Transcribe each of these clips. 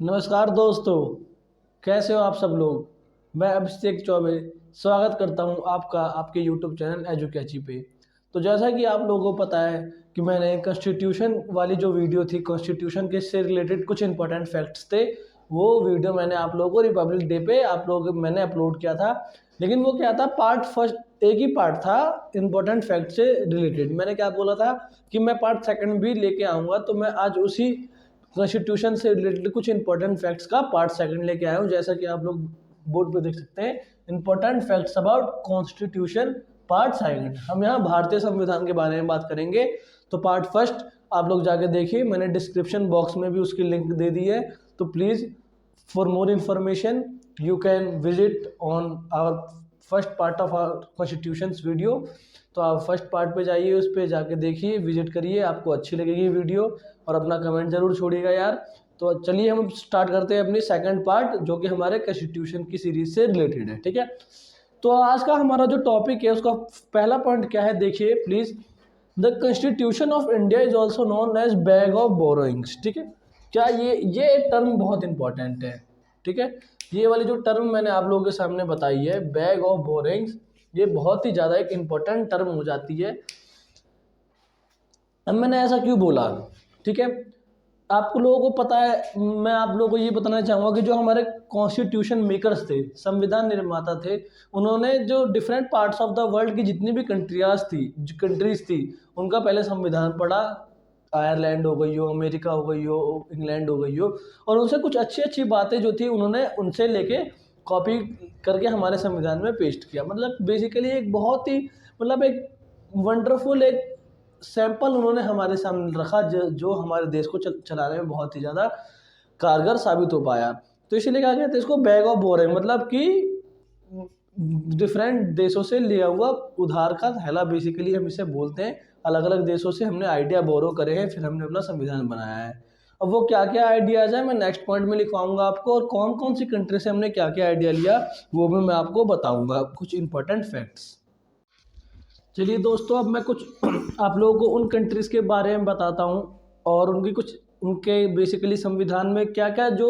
नमस्कार दोस्तों, कैसे हो आप सब लोग। मैं अभिषेक चौबे स्वागत करता हूं आपका आपके यूट्यूब चैनल एजुकेची पे। तो जैसा कि आप लोगों को पता है कि मैंने कॉन्स्टिट्यूशन वाली जो वीडियो थी, कॉन्स्टिट्यूशन के से रिलेटेड कुछ इंपॉर्टेंट फैक्ट्स थे, वो वीडियो मैंने आप लोगों को रिपब्लिक डे पे आप लोग मैंने अपलोड किया था। लेकिन वो क्या था, पार्ट फर्स्ट एक ही पार्ट था इंपॉर्टेंट फैक्ट से रिलेटेड। मैंने क्या बोला था कि मैं पार्ट सेकंड भी लेके आऊँगा, तो मैं आज उसी कॉन्स्टिट्यूशन से रिलेटेड कुछ इंपॉर्टेंट फैक्ट्स का पार्ट सेकंड लेके आया हूँ। जैसा कि आप लोग बोर्ड पे देख सकते हैं, important facts about constitution part second. हम यहाँ भारतीय संविधान के बारे में बात करेंगे। तो पार्ट फर्स्ट आप लोग जाके देखिए, मैंने डिस्क्रिप्शन बॉक्स में भी उसकी लिंक दे दी है। तो please for more information you can visit on our first part of our constitution video. तो आप फर्स्ट पार्ट पे जाइए, उस पर जाके देखिए, विजिट करिए, आपको अच्छी लगेगी वीडियो। और अपना कमेंट जरूर छोड़िएगा यार। तो चलिए हम स्टार्ट करते हैं अपनी सेकंड पार्ट, जो कि हमारे कॉन्स्टिट्यूशन की सीरीज से रिलेटेड है। ठीक है, तो आज का हमारा जो टॉपिक है उसका पहला पॉइंट क्या है, देखिए please. The constitution of India is also known as bag of borrowings. ठीक है, क्या ये टर्म बहुत इंपॉर्टेंट है। ठीक है, ये वाली जो टर्म मैंने आप लोगों के सामने बताई है, बैग ऑफ बोरोइंग्स, ये बहुत ही ज़्यादा एक इम्पॉर्टेंट टर्म हो जाती है। अब मैंने ऐसा क्यों बोला, ठीक है, आप लोगों को पता है, मैं आप लोगों को ये बताना चाहूँगा कि जो हमारे कॉन्स्टिट्यूशन मेकर्स थे, संविधान निर्माता थे, उन्होंने जो different parts of the world की जितनी भी कंट्रीज थी, उनका पहले संविधान पढ़ा। आयरलैंड हो गई हो, अमेरिका हो गई हो, इंग्लैंड हो गई हो, और उनसे कुछ अच्छी अच्छी बातें जो थी उन्होंने उनसे लेके कॉपी करके हमारे संविधान में पेस्ट किया। मतलब बेसिकली एक बहुत ही मतलब एक वंडरफुल एक सैंपल उन्होंने हमारे सामने रखा, जो हमारे देश को चलाने में बहुत ही ज़्यादा कारगर साबित हो पाया। तो इसीलिए क्या कहते हैं इसको, बैग ऑफ बोरिंग, मतलब कि डिफरेंट देशों से लिया हुआ उधार का थैला बेसिकली हम इसे बोलते हैं। अलग अलग देशों से हमने आइडिया बोरो करे हैं, फिर हमने अपना संविधान बनाया है। अब वो क्या क्या आइडियाज़ है मैं नेक्स्ट पॉइंट में लिखवाऊंगा आपको, और कौन कौन सी कंट्री से हमने क्या क्या आइडिया लिया वो भी मैं आपको बताऊंगा, कुछ इंपॉर्टेंट फैक्ट्स। चलिए दोस्तों, अब मैं कुछ आप लोगों को उन कंट्रीज़ के बारे में बताता हूँ, और उनकी कुछ उनके बेसिकली संविधान में क्या क्या जो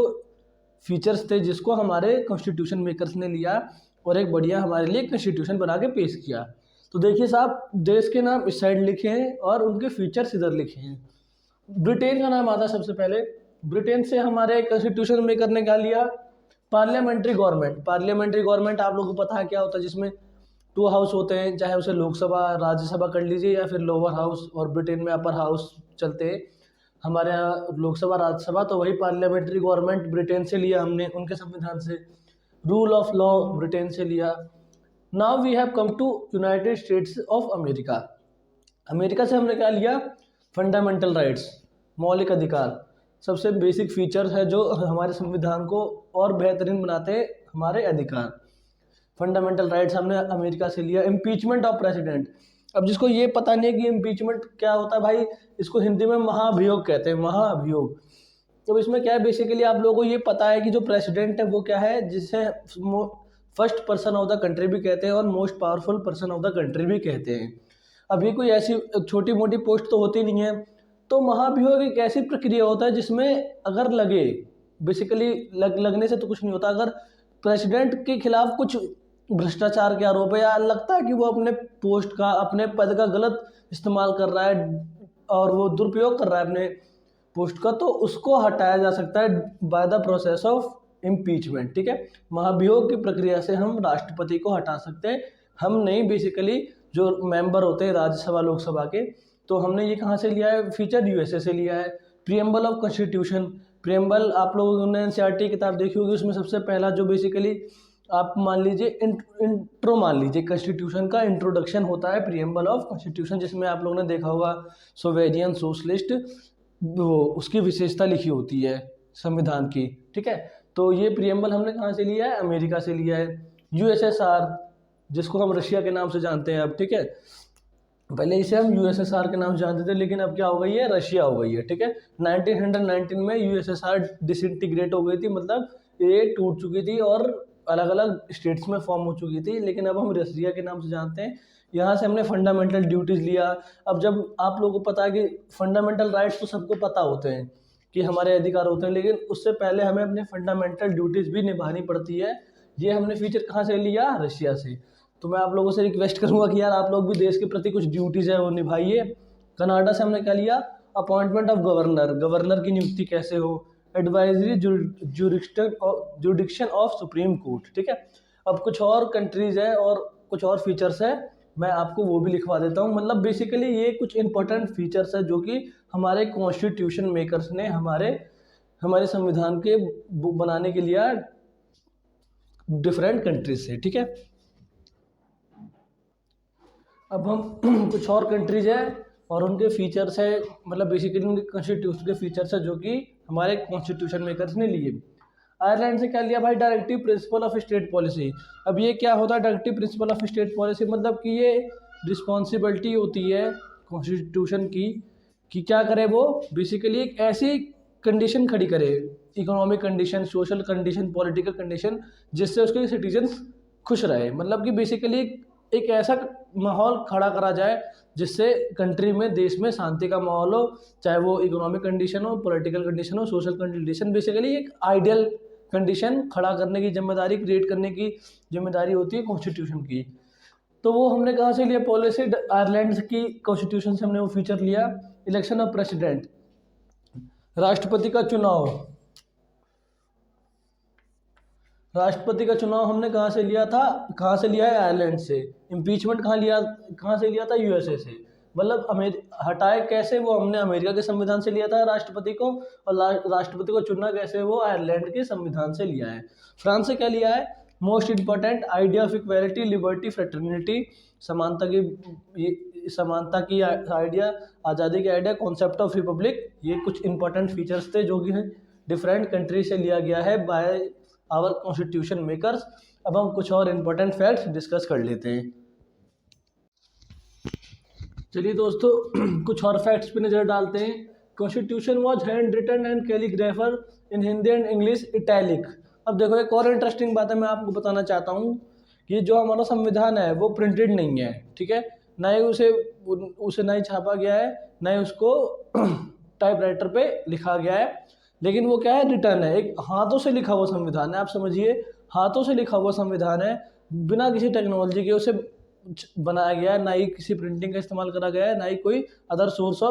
फीचर्स थे जिसको हमारे कॉन्स्टिट्यूशन मेकर्स ने लिया और एक बढ़िया हमारे लिए कॉन्स्टिट्यूशन बना के पेश किया। तो देखिए साहब, देश के नाम इस साइड लिखे हैं और उनके फीचर्स इधर लिखे हैं। ब्रिटेन का नाम आता है सबसे पहले। ब्रिटेन से हमारे कॉन्स्टिट्यूशन मेकर ने क्या लिया, पार्लियामेंट्री गवर्नमेंट। पार्लियामेंट्री गवर्नमेंट आप लोगों को पता है क्या होता है, जिसमें टू हाउस होते हैं, चाहे उसे लोकसभा राज्यसभा कर लीजिए या फिर लोअर हाउस, और ब्रिटेन में अपर हाउस चलते हैं। हमारे यहाँ लोकसभा राज्यसभा, तो वही पार्लियामेंट्री गवर्नमेंट ब्रिटेन से लिया हमने उनके संविधान से। रूल ऑफ लॉ ब्रिटेन से लिया। Now we have come to United States of America. America से हमने क्या लिया, फंडामेंटल राइट्स, मौलिक अधिकार। सबसे बेसिक फीचर है जो हमारे संविधान को और बेहतरीन बनाते हैं, हमारे अधिकार। फंडामेंटल राइट्स हमने अमेरिका से लिया। इम्पीचमेंट ऑफ प्रेसिडेंट, अब जिसको ये पता नहीं है कि इम्पीचमेंट क्या होता है भाई, इसको हिंदी में महाभियोग कहते हैं, महाभियोग। तो इसमें क्या है, बेसिकली आप लोगों को ये पता है कि जो प्रेसिडेंट है वो क्या है, जिसे first person of the country भी कहते हैं और most powerful person of the country भी कहते हैं। अभी कोई ऐसी छोटी मोटी पोस्ट तो होती नहीं है। तो महाभियोग एक ऐसी प्रक्रिया होता है जिसमें अगर लगे, बेसिकली लगने से तो कुछ नहीं होता, अगर प्रेसिडेंट के खिलाफ कुछ भ्रष्टाचार के आरोप है या लगता है कि वो अपने पोस्ट का, अपने पद का गलत इस्तेमाल कर रहा है और वो दुरुपयोग कर रहा है अपने पोस्ट का, तो उसको हटाया जा सकता है by the process of impeachment. ठीक है, महाभियोग की प्रक्रिया से हम राष्ट्रपति को हटा सकते हैं, हम नहीं, बेसिकली जो मेंबर होते हैं राज्यसभा लोकसभा के। तो हमने ये कहाँ से लिया है, फीचर यूएसए से लिया है। प्रियम्बल ऑफ कॉन्स्टिट्यूशन, प्रियम्बल आप लोगों ने एनसीईआरटी किताब देखी होगी, उसमें सबसे पहला जो बेसिकली आप मान लीजिए इंट्रो मान लीजिए, कॉन्स्टिट्यूशन का इंट्रोडक्शन होता है प्रियम्बल ऑफ कॉन्स्टिट्यूशन, जिसमें आप लोगों ने देखा होगा सोवेरियन सोशलिस्ट, वो उसकी विशेषता लिखी होती है संविधान की। ठीक है, तो ये प्रियम्बल हमने कहाँ से लिया है, अमेरिका से लिया है। यूएसएसआर, जिसको हम रशिया के नाम से जानते हैं अब। ठीक है, पहले इसे हम यूएसएसआर के नाम से जानते थे, लेकिन अब क्या हो गई है, रशिया हो गई है। ठीक है, 1919 में यूएसएसआर डिसइंटीग्रेट हो गई थी, मतलब ये टूट चुकी थी और अलग अलग स्टेट्स में फॉर्म हो चुकी थी, लेकिन अब हम रशिया के नाम से जानते हैं। यहाँ से हमने फंडामेंटल ड्यूटीज़ लिया। अब जब आप लोगों को पता है कि फंडामेंटल राइट्स तो सबको पता होते हैं, कि हमारे अधिकार होते हैं, लेकिन उससे पहले हमें अपने फंडामेंटल ड्यूटीज़ भी निभानी पड़ती है। ये हमने फीचर कहाँ से लिया? रशिया से। तो मैं आप लोगों से रिक्वेस्ट करूँगा कि यार आप लोग भी देश के प्रति कुछ ड्यूटीज़ है वो निभाइए। कनाडा से हमने क्या लिया? अपॉइंटमेंट ऑफ गवर्नर, गवर्नर की नियुक्ति कैसे हो, एडवाइजरी जुडिक्शन ऑफ सुप्रीम कोर्ट, ठीक है। अब कुछ और कंट्रीज़ है और कुछ और फीचर्स है, मैं आपको वो भी लिखवा देता हूँ। मतलब बेसिकली ये कुछ इंपॉर्टेंट फीचर्स है जो कि हमारे कॉन्स्टिट्यूशन मेकर्स ने हमारे संविधान के बनाने के लिए डिफरेंट कंट्रीज से, ठीक है। अब हम कुछ और कंट्रीज है और उनके फीचर्स है, मतलब बेसिकली उनके कॉन्स्टिट्यूशन के फीचर्स है जो कि हमारे कॉन्स्टिट्यूशन मेकर्स ने लिए। आयरलैंड से क्या लिया भाई? Directive principle of state policy. अब ये क्या होता है directive principle of state policy? मतलब कि ये रिस्पॉन्सिबिलिटी होती है कॉन्स्टिट्यूशन की कि क्या करे वो, बेसिकली एक ऐसी कंडीशन खड़ी करे, economic condition, social condition, political condition, जिससे उसके सिटीजन्स खुश रहे। मतलब कि बेसिकली एक ऐसा माहौल खड़ा करा जाए जिससे कंट्री में, देश में शांति का माहौल हो, चाहे वो इकोनॉमिक कंडीशन हो, पॉलिटिकल कंडीशन हो, सोशल कंडीशन, बेसिकली एक आइडियल कंडीशन खड़ा करने की जिम्मेदारी, क्रिएट करने की जिम्मेदारी होती है कॉन्स्टिट्यूशन की। तो वो हमने कहाँ से लिया? पॉलिसी आयरलैंड की कॉन्स्टिट्यूशन से हमने वो फीचर लिया। इलेक्शन ऑफ प्रेसिडेंट, राष्ट्रपति का चुनाव, राष्ट्रपति का चुनाव हमने कहाँ से लिया था? कहाँ से लिया है? आयरलैंड से। इम्पीचमेंट कहाँ से लिया था? यूएसए से। मतलब हटाए कैसे? वो हमने अमेरिका के संविधान से लिया था राष्ट्रपति को, और राष्ट्रपति को चुनना कैसे? वो आयरलैंड के संविधान से लिया है। फ्रांस से क्या लिया है? Most important, idea of equality, liberty, fraternity, समानता की आइडिया, आज़ादी की आइडिया, कॉन्सेप्ट ऑफ रिपब्लिक। ये कुछ इंपॉर्टेंट फीचर्स थे जो कि डिफरेंट कंट्री से लिया गया है बाय आवर कॉन्स्टिट्यूशन मेकर्स। अब हम कुछ और इम्पोर्टेंट फैक्ट्स डिस्कस कर लेते हैं। चलिए दोस्तों कुछ और फैक्ट्स पे नज़र डालते हैं। Constitution was hand written and calligrapher in Hindi and English italic. अब देखो एक और इंटरेस्टिंग बात है, मैं आपको बताना चाहता हूँ कि जो हमारा संविधान है वो प्रिंटेड नहीं है, ठीक है। ना ही उसे ना ही छापा गया है, ना ही उसको टाइपराइटर पे लिखा गया है, लेकिन वो क्या है? रिटर्न है, एक हाथों से लिखा हुआ संविधान है। आप समझिए, हाथों से लिखा हुआ संविधान है, बिना किसी टेक्नोलॉजी के उसे बनाया गया है, ना ही किसी प्रिंटिंग का इस्तेमाल करा गया है, ना ही कोई अदर सोर्स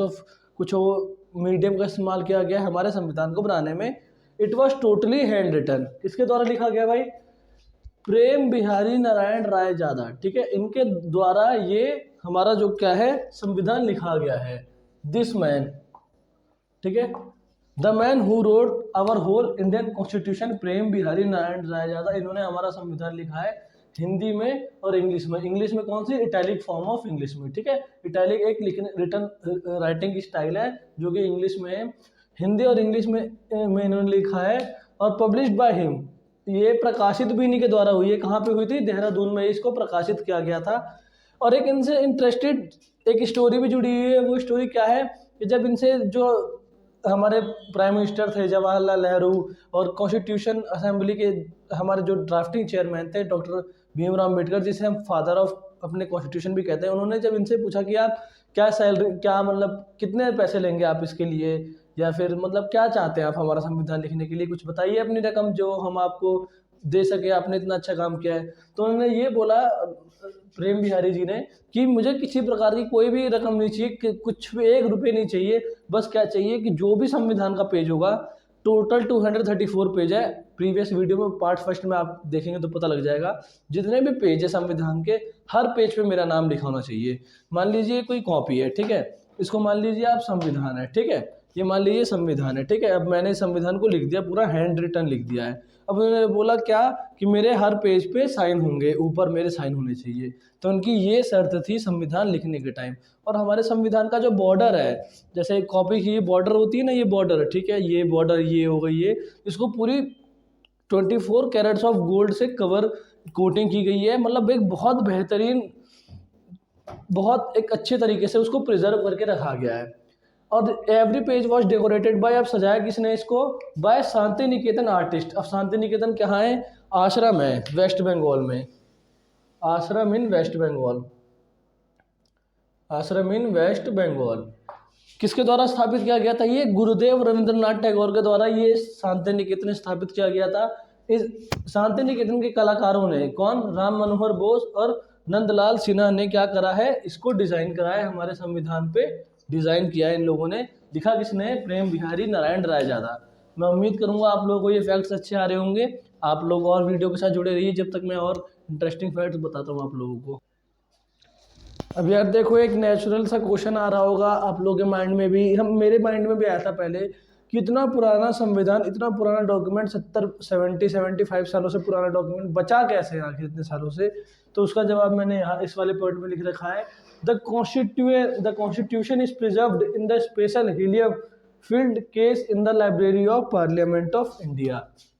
ऑफ कुछ वो मीडियम का इस्तेमाल किया गया है हमारे संविधान को बनाने में। It was totally hand written. किसके द्वारा लिखा गया भाई? प्रेम बिहारी नारायण राय जादा, ठीक है। इनके द्वारा ये हमारा जो क्या है संविधान लिखा गया है। दिस मैन, ठीक है, the man who wrote our whole Indian constitution, Prem Behari Narayan Raizada, इन्होंने हमारा संविधान लिखा है हिंदी में और इंग्लिश में। इंग्लिश में कौन सी? इटैलिक फॉर्म ऑफ इंग्लिश में, ठीक है। इटैलिक एक रिटन राइटिंग की स्टाइल है जो कि इंग्लिश में है। हिंदी और इंग्लिश में इन्होंने लिखा है और पब्लिश्ड बाय हिम। ये प्रकाशित भी इन्हीं के द्वारा हुई है। कहाँ पे हुई थी? देहरादून में इसको प्रकाशित किया गया था। और एक इनसे इंटरेस्टेड एक स्टोरी भी जुड़ी हुई है। वो स्टोरी क्या है कि जब इनसे जो हमारे प्राइम मिनिस्टर थे जवाहरलाल नेहरू और कॉन्स्टिट्यूशन असेंबली के हमारे जो ड्राफ्टिंग चेयरमैन थे डॉक्टर भीमराव अम्बेडकर, जिसे हम फादर ऑफ अपने कॉन्स्टिट्यूशन भी कहते हैं, उन्होंने जब इनसे पूछा कि आप क्या सैलरी, क्या मतलब कितने पैसे लेंगे आप इसके लिए, या फिर मतलब क्या चाहते हैं आप हमारा संविधान लिखने के लिए, कुछ बताइए अपनी रकम जो हम आपको दे सके, आपने इतना अच्छा काम किया है। तो उन्होंने ये बोला प्रेम बिहारी जी ने कि मुझे किसी प्रकार की कोई भी रकम नहीं चाहिए, कुछ भी 1 रुपये नहीं चाहिए, बस क्या चाहिए कि जो भी संविधान का पेज होगा, टोटल 234 पेज है। प्रीवियस वीडियो में पार्ट फर्स्ट में आप देखेंगे तो पता लग जाएगा। जितने भी पेज है संविधान के, हर पेज पे मेरा नाम लिखा होना चाहिए। मान लीजिए कोई कॉपी है, ठीक है, इसको मान लीजिए आप संविधान है, ठीक है, ये मान लीजिए संविधान है, ठीक है। अब मैंने संविधान को लिख दिया, पूरा हैंड रिटन लिख दिया है। अब उन्होंने बोला क्या कि मेरे हर पेज पे साइन होंगे, ऊपर मेरे साइन होने चाहिए। तो उनकी ये शर्त थी संविधान लिखने के टाइम। और हमारे संविधान का जो बॉर्डर है, जैसे कॉपी की बॉर्डर होती है ना, ये बॉर्डर, ठीक है, ये बॉर्डर ये हो गई, ये इसको पूरी 24 कैरेट्स ऑफ गोल्ड से कवर कोटिंग की गई है। मतलब एक बहुत बेहतरीन, बहुत एक अच्छे तरीके से उसको प्रिजर्व करके रखा गया है। और every page was decorated by, अब सजाया किसने इसको? By Shanti Niketan artist. अब शांति निकेतन कहाँ है? आश्रम है वेस्ट बंगाल में, आश्रम इन वेस्ट बंगाल, आश्रम इन वेस्ट बंगाल किसके द्वारा स्थापित किया गया था? ये गुरुदेव रविंद्रनाथ टैगोर के द्वारा ये शांति निकेतन स्थापित किया गया था। इस शांति निकेतन के कलाकारों ने कौन? राम मनोहर बोस और नंदलाल सिन्हा ने क्या करा है? इसको डिजाइन करा है, हमारे संविधान पे डिजाइन किया है इन लोगों ने। लिखा किसने? प्रेम बिहारी नारायण रायजादा। मैं उम्मीद करूंगा आप लोगों को ये फैक्ट्स अच्छे आ रहे होंगे। आप लोग और वीडियो के साथ जुड़े रहिए जब तक मैं और इंटरेस्टिंग फैक्ट्स बताता हूँ आप लोगों को। अब यार देखो, एक नेचुरल सा क्वेश्चन आ रहा होगा आप लोगों के माइंड में भी, मेरे माइंड में भी आया था पहले कि इतना पुराना संविधान, इतना पुराना डॉक्यूमेंट, 75 सालों से पुराना डॉक्यूमेंट बचा कैसे है आखिर इतने सालों से? तो उसका जवाब मैंने यहाँ इस वाले पॉइंट में लिख रखा है। The constitution is preserved in the special helium field case in the library of parliament of India.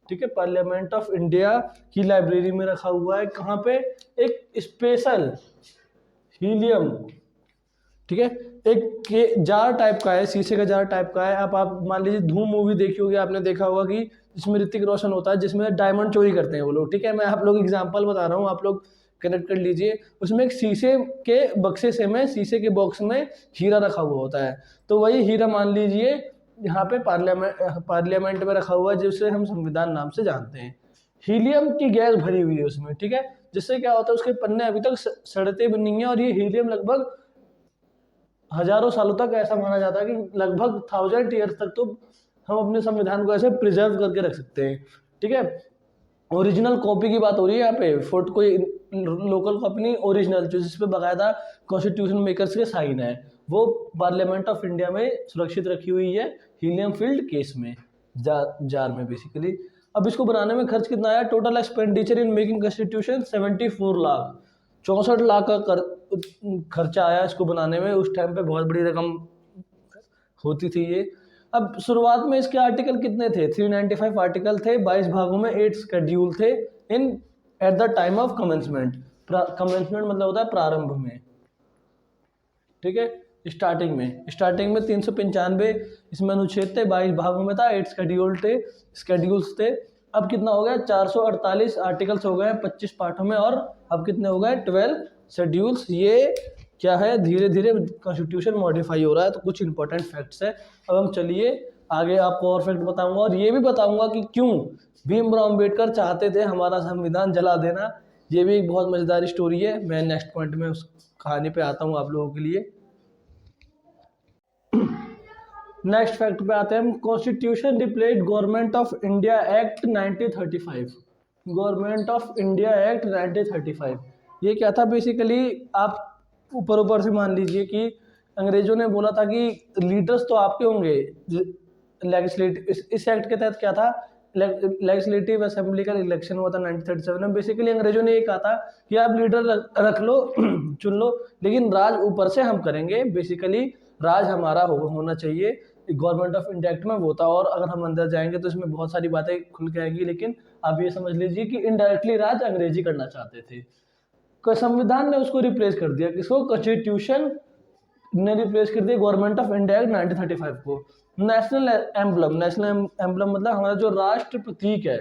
ठीक है, पार्लियामेंट ऑफ इंडिया की लाइब्रेरी में रखा हुआ है। कहाँ पे? एक स्पेशल हीलियम, ठीक है, एक जार टाइप का है, शीशे का जार टाइप का है। आप मान लीजिए धूम मूवी देखी होगी, आपने देखा होगा कि जिसमें ऋतिक रोशन होता है, जिसमें डायमंड चोरी करते हैं वो लोग। ठीक है, मैं आप लोग एग्जांपल बता रहा हूँ, आप लोग कनेक्ट कर लीजिए। उसमें एक शीशे के बक्से से में, शीशे के बॉक्स में हीरा रखा हुआ होता है। तो वही हीरा मान लीजिए यहाँ पे पार्लियामेंट में रखा हुआ है, जिसे हम संविधान नाम से जानते हैं। हीलियम की गैस भरी हुई है उसमें, ठीक है, जिससे क्या होता है उसके पन्ने अभी तक सड़ते भी नहीं है। और ये हीलियम लगभग हजारों सालों तक, ऐसा माना जाता है कि लगभग 1000 ईयर्स तक तो हम अपने संविधान को ऐसे प्रिजर्व करके रख सकते हैं। ठीक है, ओरिजिनल कॉपी की बात हो रही है यहाँ पे, फोटो कोई लोकल कॉपी नहीं, ओरिजिनल जो जिसपे बाकायदा कॉन्स्टिट्यूशन मेकर्स के साइन है, वो पार्लियामेंट ऑफ इंडिया में सुरक्षित रखी हुई है हीलियम फील्ड केस में, जार में बेसिकली। अब इसको बनाने में खर्च कितना आया? Total expenditure in making constitution 74 lakh, 64 lakh का खर्चा आया इसको बनाने में। उस टाइम पे बहुत बड़ी रकम होती थी ये। अब शुरुआत में इसके आर्टिकल कितने थे? 395 आर्टिकल थे, 22 भागों में 8 शेड्यूल थे in at the time of commencement. Commencement मतलब होता है प्रारंभ में, ठीक है, स्टार्टिंग में 395 इसमें अनुच्छेद थे, 22 भागों में था, 8 शेड्यूल्स थे। अब कितना हो गया? 448 आर्टिकल्स हो गए 25 पार्टों में, और अब कितने हो गए? 12 शेड्यूल्स। ये क्या है? धीरे धीरे कॉन्स्टिट्यूशन मॉडिफाई हो रहा है। तो कुछ इंपॉर्टेंट फैक्ट्स है। अब हम चलिए आगे, आपको और फैक्ट बताऊंगा, और ये भी बताऊंगा कि क्यों भीमराव अम्बेडकर चाहते थे हमारा संविधान जला देना। ये भी एक बहुत मजेदार स्टोरी है। मैं नेक्स्ट पॉइंट में उस कहानी पे आता हूँ आप लोगों के लिए। नेक्स्ट फैक्ट पे आते हैं हम। Constitution replaced government of India act 1935। Government of India act 1935 ये क्या था? बेसिकली आप ऊपर से मान लीजिए कि अंग्रेजों ने बोला था कि लीडर्स तो आपके होंगे लेजिस्लेटिव। इस एक्ट के तहत क्या था? लेजिस्लेटिव असेंबली का इलेक्शन हुआ था 1937 में। बेसिकली अंग्रेजों ने ये कहा था कि आप लीडर रख लो चुन लो, लेकिन राज ऊपर से हम करेंगे। बेसिकली राज हमारा होना चाहिए। गवर्नमेंट ऑफ इंडिया एक्ट में वो था। और अगर हम अंदर जाएंगे तो इसमें बहुत सारी बातें खुल के आएंगी, लेकिन आप ये समझ लीजिए कि इनडायरेक्टली राज अंग्रेजी करना चाहते थे। संविधान ने उसको रिप्लेस कर दिया। किसको? कॉन्स्टिट्यूशन ने रिप्लेस कर दिया गवर्नमेंट ऑफ इंडिया एक्ट 1935 को। नेशनल एम्बलम मतलब हमारा जो राष्ट्र प्रतीक है,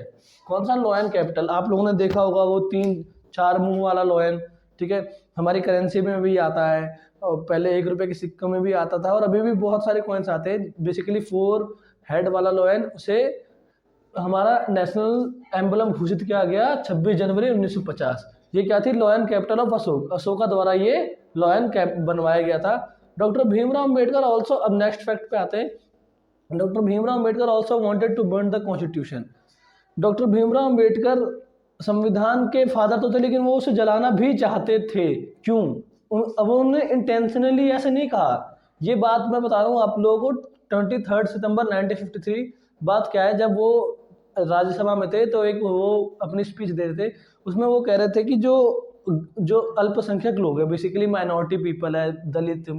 कौन सा? Lion capital. आप लोगों ने देखा होगा वो 3-4 मुंह वाला लॉयन, ठीक है, हमारी करेंसी में भी आता है, और पहले 1 रुपए के सिक्कों में भी आता था, और अभी भी बहुत सारे कॉइन्स आते हैं। बेसिकली 4 हेड वाला लॉयन, उसे हमारा नेशनल एम्बलम घोषित किया गया 26 जनवरी 1950। ये क्या थी? लॉयन कैपिटल ऑफ अशोका द्वारा ये लॉयन कैप बनवाया गया था। डॉक्टर भीमराव अम्बेडकर ऑल्सो, अब नेक्स्ट फैक्ट पे आते हैं। Doctor Bhimrao Ambedkar also wanted to burn the constitution. Doctor Bhimrao Ambedkar संविधान के फादर तो थे, लेकिन वो उसे जलाना भी चाहते थे। क्यों? अब उन्होंने इंटेंशनली ऐसे नहीं कहा। ये बात मैं बता रहा हूँ आप लोगों को। 23 सितंबर 1953 बात क्या है, जब वो राज्यसभा में थे तो एक वो अपनी स्पीच दे रहे थे। उसमें वो कह रहे थे कि जो अल्पसंख्यक लोग हैं, बेसिकली माइनॉरिटी पीपल है, दलित,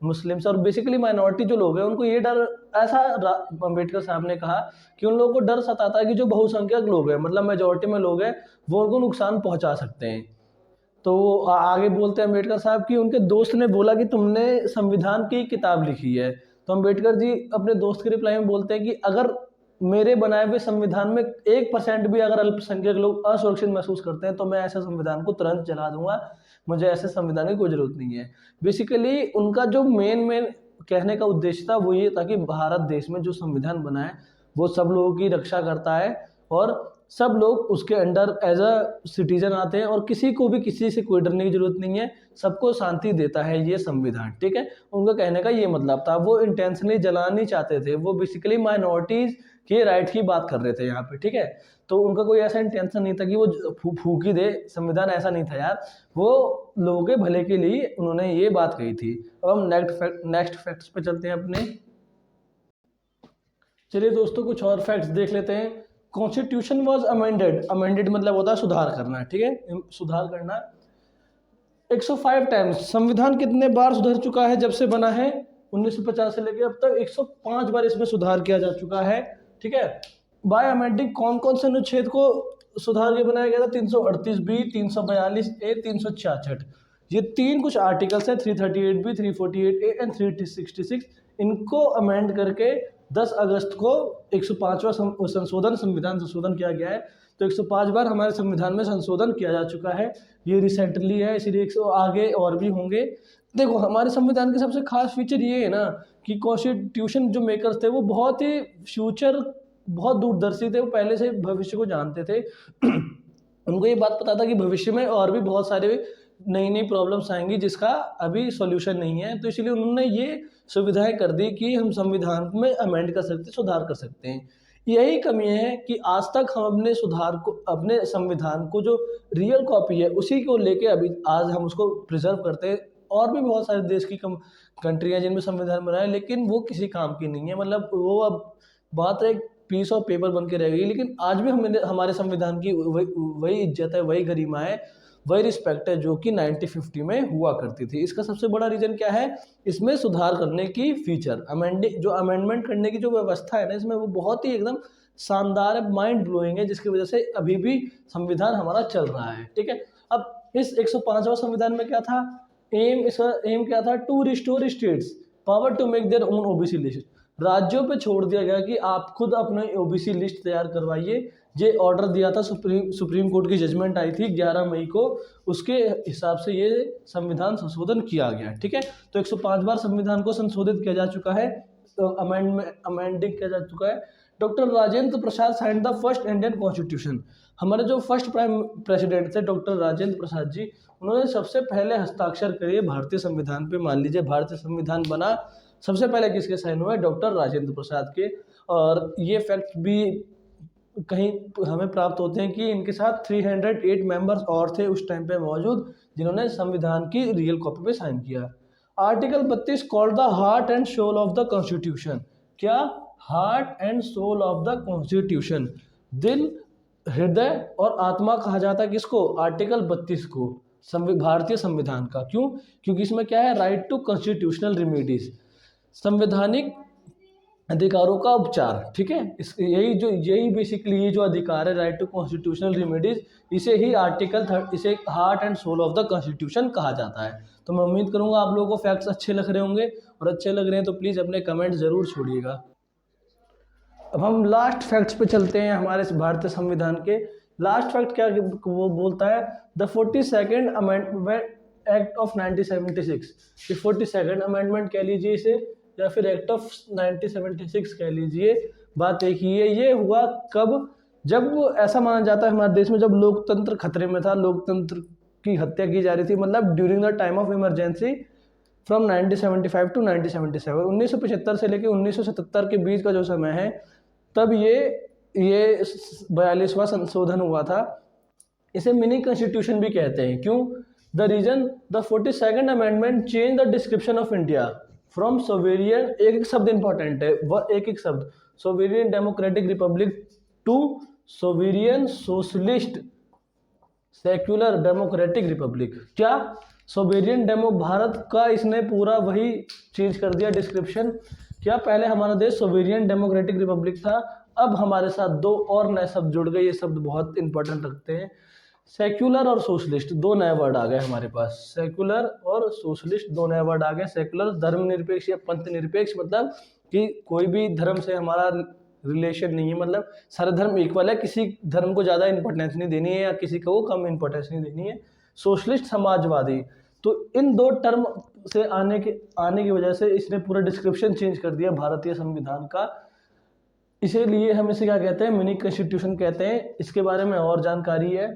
मुस्लिम्स, और बेसिकली माइनॉरिटी जो लोग हैं, उनको ये डर, ऐसा अम्बेडकर साहब ने कहा कि उन लोगों को डर सताता है कि जो बहुसंख्यक लोग हैं, मतलब मेजोरिटी में लोग हैं, वो उनको नुकसान पहुंचा सकते हैं। तो आगे बोलते हैं अम्बेडकर साहब कि उनके दोस्त ने बोला कि तुमने संविधान की किताब लिखी है। तो अम्बेडकर जी अपने दोस्त के रिप्लाई में बोलते हैं कि अगर मेरे बनाए हुए संविधान में 1% भी अगर अल्पसंख्यक लोग असुरक्षित महसूस करते हैं तो मैं ऐसे संविधान को तुरंत जला दूंगा। मुझे ऐसे संविधान की कोई जरूरत नहीं है। बेसिकली उनका जो मेन कहने का उद्देश्य था वो ये था कि भारत देश में जो संविधान बना है वो सब लोगों की रक्षा करता है और सब लोग उसके अंडर एज अ सिटीजन आते हैं और किसी को भी किसी से कोई डरने की जरूरत नहीं है, सबको शांति देता है ये संविधान। ठीक है, उनका कहने का ये मतलब था, वो इंटेंशनली जलाना नहीं चाहते थे, वो बेसिकली माइनॉरिटीज के राइट की बात कर रहे थे यहाँ पे। ठीक है, तो उनका कोई ऐसा इंटेंशन नहीं था कि वो फूकी दे संविधान, ऐसा नहीं था यार, वो लोगों के भले के लिए उन्होंने ये बात कही थी। अब हम नेक्स्ट फैक्ट्स पे चलते हैं अपने। चलिए दोस्तों कुछ और फैक्ट्स देख लेते हैं। कॉन्स्टिट्यूशन वाज अमेंडेड, अमेंडेड मतलब होता है सुधार करना। ठीक है, सुधार करना। 105 टाइम्स, संविधान कितने बार सुधर चुका है जब से बना है? 1950 से लेकर अब तक 105 बार इसमें सुधार किया जा चुका है। ठीक है, बाय अमेंडिंग कौन कौन से अनुच्छेद को सुधार के बनाया गया था? 338 बी, 342 ए, 366, ये तीन कुछ आर्टिकल्स हैं, 338 बी, 348 ए एंड 366। इनको अमेंड करके 10 अगस्त को 105वां संशोधन, संविधान संशोधन किया गया है। तो 105 बार हमारे संविधान में संशोधन किया जा चुका है, ये रिसेंटली है, इसलिए 100 आगे और भी होंगे। देखो हमारे संविधान के सबसे खास फीचर ये है ना कि कॉन्स्टिट्यूशन जो मेकर्स थे वो बहुत ही फ्यूचर, बहुत दूरदर्शी थे, वो पहले से भविष्य को जानते थे। उनको ये बात पता था कि भविष्य में और भी बहुत सारे नई नई प्रॉब्लम्स आएंगी जिसका अभी सॉल्यूशन नहीं है, तो इसलिए उन्होंने ये सुविधाएं कर दी कि हम संविधान में अमेंड कर सकते, सुधार कर सकते हैं। यही कमी है कि आज तक हम अपने सुधार को, अपने संविधान को जो रियल कॉपी है उसी को लेके अभी आज हम उसको प्रिजर्व करते हैं। और भी बहुत सारे देश की कंट्री हैं जिनमें संविधान बना है लेकिन वो किसी काम की नहीं है, मतलब वो अब बात एक पीस ऑफ पेपर बन के रह गई। लेकिन आज भी हमारे संविधान की वही इज्जत है, वही गरिमा है, वही रिस्पेक्ट है जो कि 1950 में हुआ करती थी। इसका सबसे बड़ा रीजन क्या है? इसमें सुधार करने की फीचर, अमेंडमेंट करने की जो व्यवस्था है ना इसमें, वो बहुत ही एकदम शानदार है, माइंड ब्लोइंग है, जिसकी वजह से अभी भी संविधान हमारा चल रहा है। ठीक है, अब इस 105वां संविधान में क्या था इसका एम क्या था? To restore states power to make their own OBC list. राज्यों पे छोड़ दिया गया कि आप खुद अपने ओबीसी लिस्ट तैयार करवाइए। ये ऑर्डर दिया था, सुप्रीम कोर्ट की जजमेंट आई थी 11 मई को, उसके हिसाब से ये संविधान संशोधन किया गया। ठीक है, तो 105 बार संविधान को संशोधित किया जा चुका है, अमेंडिंग किया जा चुका है। Doctor Rajendra Prasad signed the first Indian constitution. हमारे जो फर्स्ट प्राइम प्रेसिडेंट थे डॉक्टर राजेंद्र प्रसाद जी, उन्होंने सबसे पहले हस्ताक्षर करे भारतीय संविधान पे। मान लीजिए भारतीय संविधान बना, सबसे पहले किसके साइन हुए? डॉक्टर राजेंद्र प्रसाद के। और ये फैक्ट भी कहीं हमें प्राप्त होते हैं कि इनके साथ 308 मेंबर्स और थे उस टाइम पे मौजूद, जिन्होंने संविधान की रियल कॉपी पे साइन किया। Article 32 called the heart and soul of the constitution. क्या? Heart and soul of the constitution, दिल, हृदय और आत्मा कहा जाता है किसको? आर्टिकल 32 को, भारतीय संविधान का। क्यों? क्योंकि इसमें क्या है? राइट टू कॉन्स्टिट्यूशनल रेमेडीज, संवैधानिक अधिकारों का उपचार। ठीक है, यही बेसिकली ये जो अधिकार है राइट टू कॉन्स्टिट्यूशनल रेमेडीज, इसे ही इसे heart and soul of the constitution कहा जाता है। तो मैं उम्मीद करूंगा आप लोगों को फैक्ट्स अच्छे लग रहे होंगे, और अच्छे लग रहे हैं तो प्लीज़ अपने कमेंट ज़रूर छोड़िएगा। अब हम लास्ट फैक्ट्स पे चलते हैं हमारे भारतीय संविधान के। लास्ट फैक्ट क्या वो बोलता है? The 42nd amendment act of 1976। ये 42nd अमेंडमेंट कह लीजिए इसे, या फिर एक्ट ऑफ 1976 कह लीजिए, बात एक ही है। ये हुआ कब? जब ऐसा माना जाता है हमारे देश में जब लोकतंत्र खतरे में था, लोकतंत्र की हत्या की जा रही थी, मतलब during the time of emergency from 1975 to 1977। 1975 से लेकर 1977 के बीच का जो समय है, तब ये 42वां संशोधन हुआ था। इसे मिनी कॉन्स्टिट्यूशन भी कहते हैं। क्यों? The reason, the 42nd amendment change the description of India from sovereign, एक शब्द इंपॉर्टेंट है, वह एक शब्द, sovereign democratic republic to sovereign socialist secular democratic republic. क्या? सोवेरियन डेमो, भारत का इसने पूरा वही चेंज कर दिया डिस्क्रिप्शन। क्या? पहले हमारा देश सोवेरियन डेमोक्रेटिक रिपब्लिक था, अब हमारे साथ दो और नए शब्द जुड़ गए, ये शब्द बहुत इंपॉर्टेंट रखते हैं। सेक्युलर और सोशलिस्ट, दो नए वर्ड आ गए हमारे पास, सेक्युलर और सोशलिस्ट दो नए वर्ड आ गए। सेक्युलर धर्मनिरपेक्ष या पंथ निरपेक्ष, मतलब कि कोई भी धर्म से हमारा रिलेशन नहीं है, मतलब सारे धर्म इक्वल है, किसी धर्म को ज़्यादा इंपॉर्टेंस नहीं देनी है या किसी को कम इंपॉर्टेंस नहीं देनी है। सोशलिस्ट समाजवादी, तो इन दो टर्म से आने की वजह से इसने पूरा डिस्क्रिप्शन चेंज कर दिया भारतीय संविधान का। इसीलिए हम इसे क्या कहते हैं, मिनी कॉन्स्टिट्यूशन कहते हैं। इसके बारे में और जानकारी है,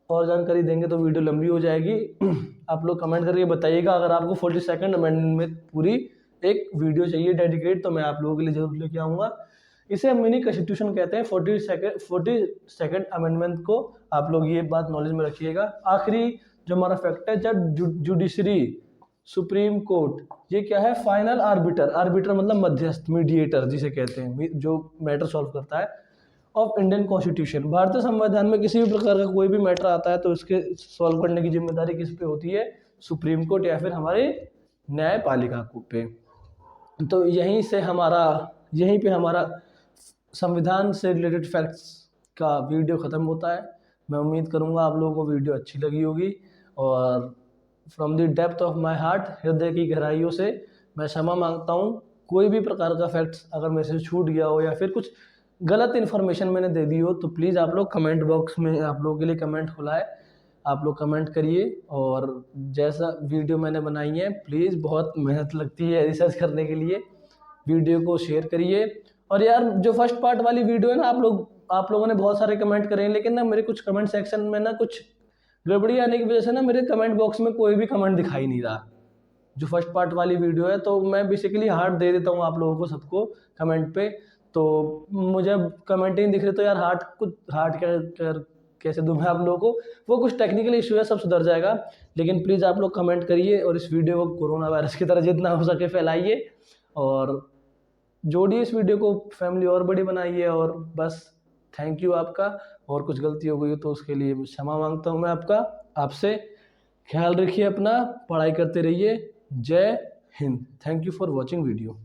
और जानकारी देंगे तो वीडियो लंबी हो जाएगी। आप लोग कमेंट करके बताइएगा। अगर आपको 42nd अमेंडमेंट में पूरी एक वीडियो चाहिए डेडिकेट, तो मैं आप लोगों के लिए जरूर लेके आऊँगा। इसे हम मिनी कॉन्स्टिट्यूशन कहते हैं। 42nd अमेंडमेंट को आप लोग ये बात नॉलेज में रखिएगा। आखिरी जो हमारा फैक्ट है, जब जुडिशरी, सुप्रीम कोर्ट, ये क्या है, फाइनल आर्बिटर। आर्बिटर मतलब मध्यस्थ, मीडिएटर जिसे कहते हैं, जो मैटर सॉल्व करता है, ऑफ इंडियन कॉन्स्टिट्यूशन। भारतीय संविधान में किसी भी प्रकार का कोई भी मैटर आता है तो इसके सॉल्व करने की जिम्मेदारी किस पे होती है, सुप्रीम कोर्ट या फिर हमारे न्यायपालिका पे। तो यहीं पे हमारा संविधान से रिलेटेड फैक्ट्स का वीडियो ख़त्म होता है। मैं उम्मीद करूंगा आप लोगों को वीडियो अच्छी लगी होगी, और from the depth of my heart, हृदय की गहराइयों से मैं क्षमा मांगता हूँ। कोई भी प्रकार का फैक्ट्स अगर मेरे से छूट गया हो या फिर कुछ गलत इन्फॉर्मेशन मैंने दे दी हो, तो प्लीज़ आप लोग कमेंट बॉक्स में, आप लोगों के लिए कमेंट खुला है, आप लोग कमेंट करिए। और जैसा वीडियो मैंने बनाई है, प्लीज़, बहुत मेहनत लगती है रिसर्च करने के लिए, वीडियो को शेयर करिए। और यार जो फर्स्ट पार्ट वाली वीडियो है ना, आप लोगों ने बहुत सारे कमेंट करे हैं, लेकिन ना मेरे कुछ कमेंट सेक्शन में ना कुछ गड़बड़ी आने की वजह से ना मेरे कमेंट बॉक्स में कोई भी कमेंट दिखाई नहीं रहा। जो फर्स्ट पार्ट वाली वीडियो है, तो मैं बेसिकली हार्ट दे देता हूँ आप लोगों को, सबको कमेंट पे। तो मुझे कमेंट ही नहीं दिख रहे, तो यार हार्ट कैसे दूँ मैं आप लोगों को। वो कुछ टेक्निकल इशू है, सब सुधर जाएगा। लेकिन प्लीज़ आप लोग कमेंट करिए और इस वीडियो को कोरोना वायरस की तरह जितना हो सके फैलाइए, और जोड़िए इस वीडियो को, फैमिली और बड़ी बनाइए। और बस, थैंक यू आपका। और कुछ गलती हो गई तो उसके लिए क्षमा मांगता हूँ मैं आपसे। ख्याल रखिए अपना, पढ़ाई करते रहिए। जय Hind. Thank you for watching video.